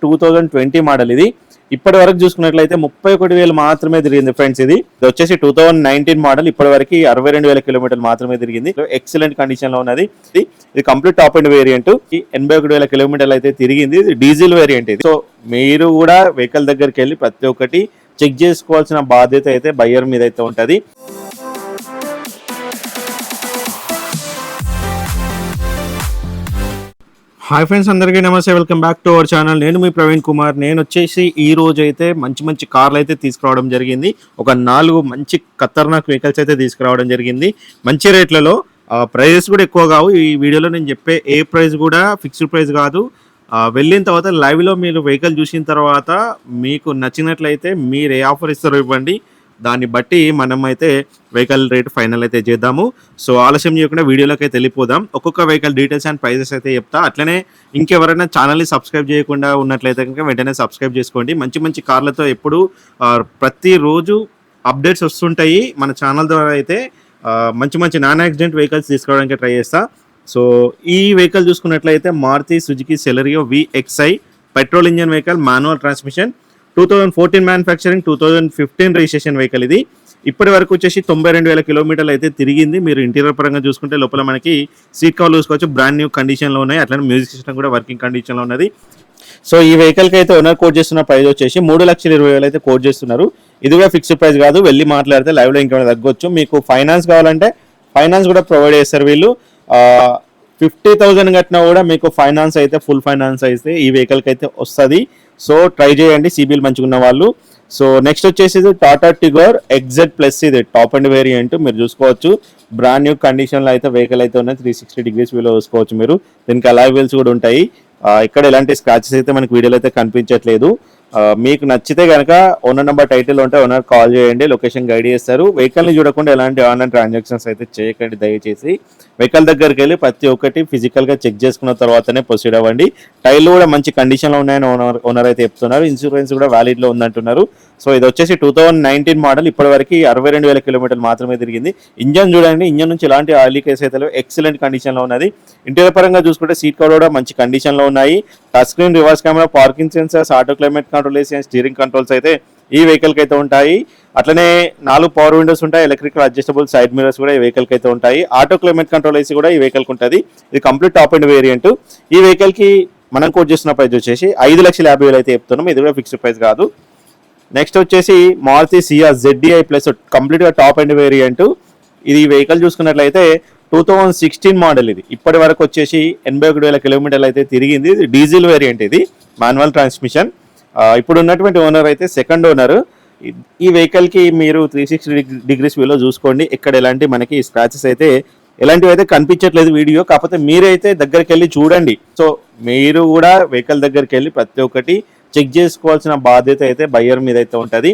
2020 model ఇది. ఇప్పటి వరకు చూసుకున్నట్లయితే 31,000 మాత్రమే తిరిగింది ఫ్రెండ్స్. ఇది వచ్చేసి 2019 మోడల్. ఇప్పటి వరకు 62,000 కిలోమీటర్లు మాత్రమే తిరిగింది. ఎక్సలెంట్ కండిషన్ లో ఉన్నది. ఇది కంప్లీట్ టాప్ అండ్ వేరియంట్. 81,000 కిలోమీటర్లు అయితే తిరిగింది. ఇది డీజిల్ వేరియంట్ ఇది. సో మీరు కూడా వెహికల్ దగ్గరికి వెళ్ళి ప్రతి ఒక్కటి చెక్ చేసుకోవాల్సిన బాధ్యత అయితే బయ్యర్ మీద అయితే ఉంటది. హాయ్ ఫ్రెండ్స్, అందరికీ నమస్తే. Welcome back to our channel. నేను మీ ప్రవీణ్ కుమార్. నేను వచ్చేసి ఈ రోజు అయితే మంచి కార్లు అయితే తీసుకురావడం జరిగింది. ఒక 4 మంచి ఖతర్నాక్ వెహికల్స్ అయితే తీసుకురావడం జరిగింది. మంచి రేట్లలో. ప్రైజెస్ కూడా ఎక్కువ కావు. ఈ వీడియోలో నేను చెప్పే ఏ ప్రైస్ కూడా ఫిక్స్డ్ ప్రైస్ కాదు. వెళ్ళిన తర్వాత లైవ్లో మీరు వెహికల్ చూసిన తర్వాత మీకు నచ్చినట్లయితే మీరు ఏ ఆఫర్ ఇస్తారో ఇవ్వండి. దాన్ని బట్టి మనం అయితే వెహికల్ రేట్ ఫైనల్ అయితే చేద్దాము. సో ఆలస్యం చేయకుండా వీడియోలోకి అయితే వెళ్ళిపోదాం. ఒక్కొక్క వెహికల్ డీటెయిల్స్ అండ్ ప్రైజెస్ అయితే చెప్తా. అట్లనే ఇంకెవరైనా ఛానల్ని సబ్స్క్రైబ్ చేయకుండా ఉన్నట్లయితే కనుక వెంటనే సబ్స్క్రైబ్ చేసుకోండి. మంచి కార్లతో ఎప్పుడు ప్రతిరోజు అప్డేట్స్ వస్తుంటాయి మన ఛానల్ ద్వారా. అయితే మంచి నాన్ యాక్సిడెంట్ వెహికల్స్ తీసుకోవడానికి ట్రై చేస్తా. సో ఈ వెహికల్ చూసుకున్నట్లయితే Maruti Suzuki Celerio VXi petrol engine vehicle, manual transmission, 2014 manufacturing, 2015 registration vehicle. ఇది ఇప్పటి వరకు వచ్చేసి 92,000 కిలోమీటర్లు అయితే తిరిగింది. మీరు ఇంటీరియర్ పరంగా చూసుకుంటే లోపల మనకి సీట్ కవర్లు చూసుకోవచ్చు, బ్రాండ్ న్యూ కండిషన్లో ఉన్నాయి. అట్లనే మ్యూజిక్ సిస్టమ్ కూడా వర్కింగ్ కండిషన్లో ఉన్నది. సో ఈ వెహికల్కి అయితే ఓనర్ కోట్ చేస్తున్న ప్రైస్ వచ్చేసి 3,20,000 అయితే కోట్ చేస్తున్నారు. ఇది కూడా ఫిక్స్డ్ ప్రైస్ కాదు. వెళ్ళి మాట్లాడితే లైవ్లో ఇంకేమైనా తగ్గొచ్చు. మీకు ఫైనాన్స్ కావాలంటే ఫైనాన్స్ కూడా ప్రొవైడ్ చేస్తారు వీళ్ళు. 50,000 కట్టినా కూడా మీకు ఫైనాన్స్ అయితే ఫుల్ ఫైనాన్స్ అయితే ఈ వెహికల్కి అయితే వస్తుంది. సో ట్రై చేయండి సిబిల్ మంచిగా ఉన్న వాళ్ళు. సో నెక్స్ట్ వచ్చేసి టాటా టిగోర్ XZ ప్లస్. ఇది టాప్ అండ్ వేరియంట్. మీరు చూసుకోవచ్చు బ్రాండ్ న్యూ కండిషన్లో అయితే వెహికల్ అయితే ఉన్నాయి. 360 degrees వ్యూలో చూసుకోవచ్చు మీరు. దీనికి అలాయ్ వీల్స్ కూడా ఉంటాయి. ఇక్కడ ఎలాంటి స్క్రాచెస్ అయితే మనకి వీడియోలో అయితే కనిపించట్లేదు. మీకు నచ్చితే కనుక ఓనర్ నెంబర్ టైటిల్ ఉంటే ఓనర్ కాల్ చేయండి, లొకేషన్ గైడ్ చేస్తారు. వెహికల్ని చూడకుండా ఎలాంటి ఆన్లైన్ ట్రాన్సాక్షన్స్ అయితే చేయకండి దయచేసి. వెహికల్ దగ్గరికి వెళ్ళి ప్రతి ఒక్కటి ఫిజికల్గా చెక్ చేసుకున్న తర్వాతనే ప్రొసీడ్ అవ్వండి. టైర్లు కూడా మంచి కండిషన్లో ఉన్నాయని ఓనర్ అయితే చెప్తున్నారు. ఇన్సూరెన్స్ కూడా వ్యాలిడ్లో ఉందంటున్నారు. సో ఇది వచ్చేసి 2019 మోడల్. ఇప్పటి వరకు 62,000 కిలోమీటర్లు మాత్రమే తిరిగింది. ఇంజన్ చూడండి, ఇంజన్ నుంచి ఎలాంటి ఆయిల్ లీకేజ్ అయితే ఎక్సలెంట్ కండిషన్లో ఉన్నది. ఇంటీరియర్ పరంగా చూసుకుంటే సీట్ కవర్ కూడా మంచి కండిషన్లో ఉన్నాయి. Touch screen, reverse camera, parking sensors, auto climate control AC and steering controls అయితే ఈ వెహికల్కి అయితే ఉంటాయి. అట్లనే 4 పవర్ విండోస్ ఉంటాయి. ఎలక్ట్రికల్ అడ్జస్టబుల్ సైడ్ మిరర్స్ కూడా ఈ వెహికల్కి అయితే ఉంటాయి. ఆటో క్లైమేట్ కంట్రోల్ ఏసీ కూడా ఈ వెహికల్కి ఉంటుంది. ఇది కంప్లీట్ టాప్ అండ్ వేరియంట్. ఈ వెహికల్కి మనం కోట్ చేస్తున్న ప్రైస్ వచ్చేసి 5,50,000 అయితే చెప్తున్నాం. ఇది కూడా ఫిక్స్డ్ ప్రైస్ కాదు. నెక్స్ట్ వచ్చేసి మారుతి సియాజ్ ZDI ప్లస్, కంప్లీట్గా టాప్ అండ్ వేరియంట్. ఇది వెహికల్ చూసుకున్నట్లయితే 2016 మోడల్. ఇది ఇప్పటి వరకు వచ్చేసి 81,000 కిలోమీటర్లు అయితే తిరిగింది. ఇది డీజిల్ వేరియంట్. ఇది మాన్యువల్ ట్రాన్స్మిషన్. ఇప్పుడు ఉన్నటువంటి ఓనర్ అయితే సెకండ్ ఓనర్. ఈ వెహికల్కి మీరు 360 degrees వ్యూలో చూసుకోండి. ఇక్కడ ఎలాంటి మనకి స్క్రాచెస్ అయితే ఎలాంటివి అయితే కనిపించట్లేదు వీడియో. కాకపోతే మీరైతే దగ్గరికి వెళ్ళి చూడండి. సో మీరు కూడా వెహికల్ దగ్గరికి వెళ్ళి ప్రతి ఒక్కటి చెక్ చేసుకోవాల్సిన బాధ్యత అయితే బయ్యర్ మీద అయితే ఉంటుంది.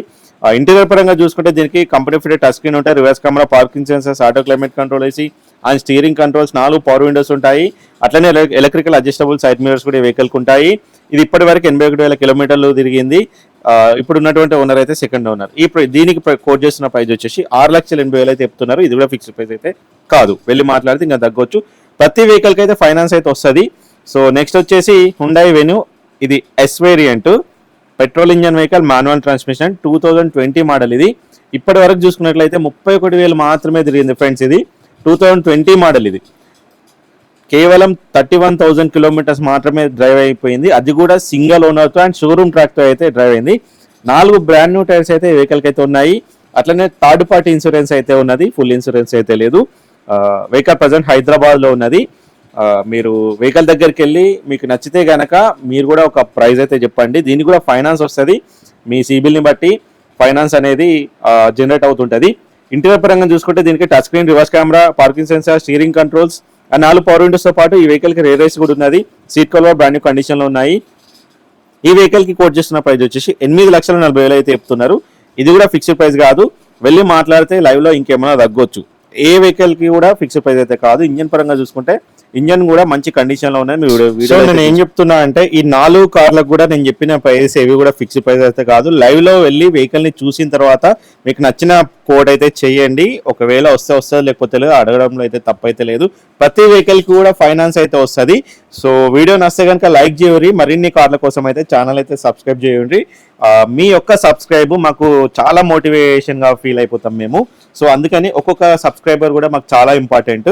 ఇంటీరియర్ పరంగా చూసుకుంటే దీనికి కంపెనీ ఫిటెడ్ టచ్ స్క్రీన్ ఉంటాయి, reverse camera, parking sensors, auto climate control AC and steering controls, 4 power Windows ఉంటాయి. అట్లనే ఎలక్ట్రికల్ అడ్జస్టబుల్ సైడ్ మిరర్స్ కూడా ఈ వెహికల్కి ఉంటాయి. ఇది ఇప్పటి వరకు 81,000 కిలోమీటర్లు తిరిగింది. ఇప్పుడు ఉన్నటువంటి ఓనర్ అయితే సెకండ్ ఓనర్. దీనికి కోట్ చేస్తున్న ప్రైస్ వచ్చేసి 6,80,000 అయితే చెప్తున్నారు. ఇది కూడా ఫిక్స్డ్ ప్రైస్ అయితే కాదు. వెళ్ళి మాట్లాడితే ఇంకా తగ్గొచ్చు. ప్రతి వెహికల్కి అయితే ఫైనాన్స్ అయితే వస్తుంది. సో నెక్స్ట్ వచ్చేసి హుండాయ్ వెన్యూ. ఇది S variant, petrol engine vehicle, manual transmission, 2020 model. ఇది ఇప్పటి వరకు చూసుకున్నట్లయితే 31,000 మాత్రమే తిరిగింది ఫ్రెండ్స్. ఇది 2020 మోడల్. ఇది కేవలం 31,000 కిలోమీటర్స్ మాత్రమే డ్రైవ్ అయిపోయింది. అది కూడా సింగిల్ ఓనర్తో అండ్ షోరూమ్ ట్రాక్తో అయితే డ్రైవ్ అయింది. 4 బ్రాండ్ న్యూ టైర్స్ అయితే వెహికల్కి అయితే ఉన్నాయి. అట్లనే థర్డ్ పార్టీ ఇన్సూరెన్స్ అయితే ఉన్నది. ఫుల్ ఇన్సూరెన్స్ అయితే లేదు. వెహికల్ ప్రజెంట్ హైదరాబాద్లో ఉన్నది. మీరు వెహికల్ దగ్గరికి వెళ్ళి మీకు నచ్చితే కనుక మీరు కూడా ఒక ప్రైస్ అయితే చెప్పండి. దీనికి కూడా ఫైనాన్స్ వస్తుంది. మీ సిబిల్ని బట్టి ఫైనాన్స్ అనేది జనరేట్ అవుతుంటుంది. ఇంటీరియర్ పరంగా చూసుకుంటే దీనికి touch screen, reverse camera, parking sensor, steering controls and 4 power విండోస్తో పాటు ఈ వెహికల్కి రేర్ రైస్ కూడా ఉన్నది. సీట్ కవర్ బ్రాండ్ న్యూ కండిషన్లో ఉన్నాయి. ఈ వెహికల్కి కోట్ చేస్తున్న ప్రైస్ వచ్చేసి 8,40,000 అయితే చెప్తున్నారు. ఇది కూడా ఫిక్స్డ్ ప్రైస్ కాదు. వెళ్ళి మాట్లాడితే లైవ్లో ఇంకేమైనా తగ్గొచ్చు. ఏ వెహికల్కి కూడా ఫిక్స్డ్ ప్రైస్ అయితే కాదు. ఇంజన్ పరంగా చూసుకుంటే ఇంజన్ కూడా మంచి కండిషన్ లో ఉన్నాయి. వీడియో నేను ఏం చెప్తున్నా అంటే ఈ 4 కార్లకు కూడా నేను చెప్పిన ప్రైస్ ఏవి కూడా ఫిక్స్డ్ ప్రైస్ అయితే కాదు. లైవ్ లో వెళ్ళి వెహికల్ ని చూసిన తర్వాత మీకు నచ్చిన కోడ్ అయితే చేయండి. ఒకవేళ వస్తుంది లేకపోతే లేదు, అడగడంలో అయితే తప్పైతే లేదు. ప్రతి వెహికల్ కి కూడా ఫైనాన్స్ అయితే వస్తుంది. సో వీడియో నచ్చితే కనుక లైక్ చేయండి. మరిన్ని కార్ల కోసం అయితే ఛానల్ అయితే సబ్స్క్రైబ్ చేయండి. మీ యొక్క సబ్స్క్రైబ్ మాకు చాలా మోటివేషన్ గా ఫీల్ అయిపోతాం మేము. సో అందుకని ఒక్కొక్క సబ్స్క్రైబర్ కూడా మాకు చాలా ఇంపార్టెంట్.